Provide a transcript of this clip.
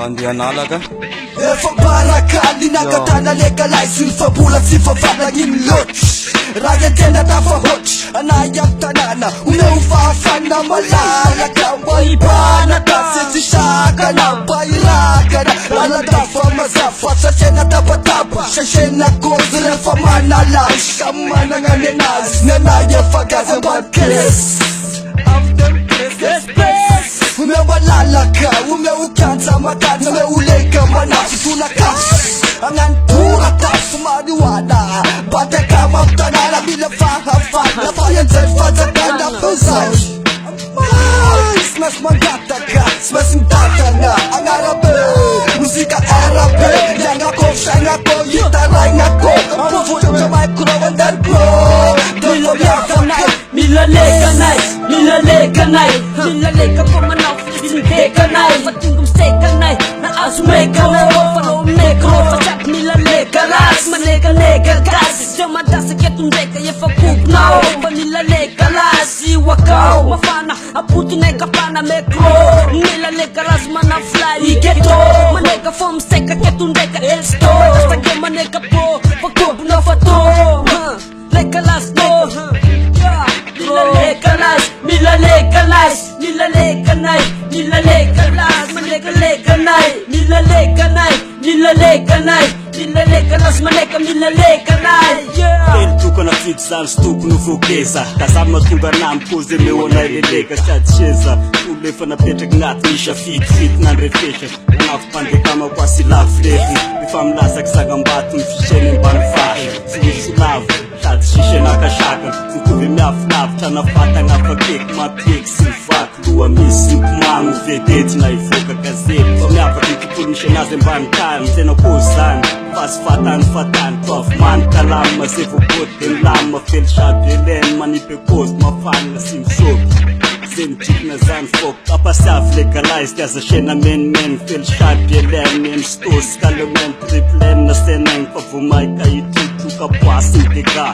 Andianalaga efa barakali nakatana legalize fabula tsy favalagny loatry raha antena tafahotry anayam tanàna umeufafana malalaka mba ibanaka setsisakana mba irakana aladafa mazafa sasena tabataba sasena kozy refa manalazy samy managna ny anazy nanaya fagazy ambadikes umewalalaka umeukantsa makatsa umeuleka manafy tunakasy agnantora tasy marijuana bataka mamtanana mila fahafana fayanzay fajakana fozay smasy mangataka smasy mitatana agnarabe muzika arabe liagnako sagnako hitaragnako ampovotramaikoro andarko Milalekanay, milalekanay, milaleka pa manao fitindekanay Matindong sekanay, naasumekanay Follow mekro, fasak milalekalas Maneka-leka-gas, jamadasa ketundeka Yefakupnao, panilalekalas Iwakaw, mafana, aputunay kapana mekro Milalekalas, manafly, iketo Maneka fom seka ketundeka elsto Tastage maneka po, pagkup na fato Lekalas no, Milalekanay, milalekanay, milalekanay, milalekanay, maneka-lekanay, milalekanay, milalekanay, milalekanay, maneka milalekanay. Telo tokana fito zany sy tokony vokeza Kasamy mahatonga anamy kozy meo anay leleka sady seza olo efa napetraky agnaty misy fitofito nandrefetra Anafo-pandrekamako asy lafo lefiny Efa milasaky sagam-bato ny fiseny ambany fasy Solavo sady sisenakasakany Mitovy miafilavitra nafatagna afakeky mampieky sy mivaky Loha misy mpomagno vedety na ivoaka gazety Fa miavaky ny tontolo misy anazy ambany tany Tena kozy zany Fasy fatany Toavy manika lamy masevoboty de milamy Mafely sady eleny manipe kozy mafanina sy misoky Zay midikina zany fôko Apasiavy legalize tiaza sena menimeny Fely sady eleny meny stosy Kalemeny tripleny na senegny Fa vomaika ititroka poasy ny dega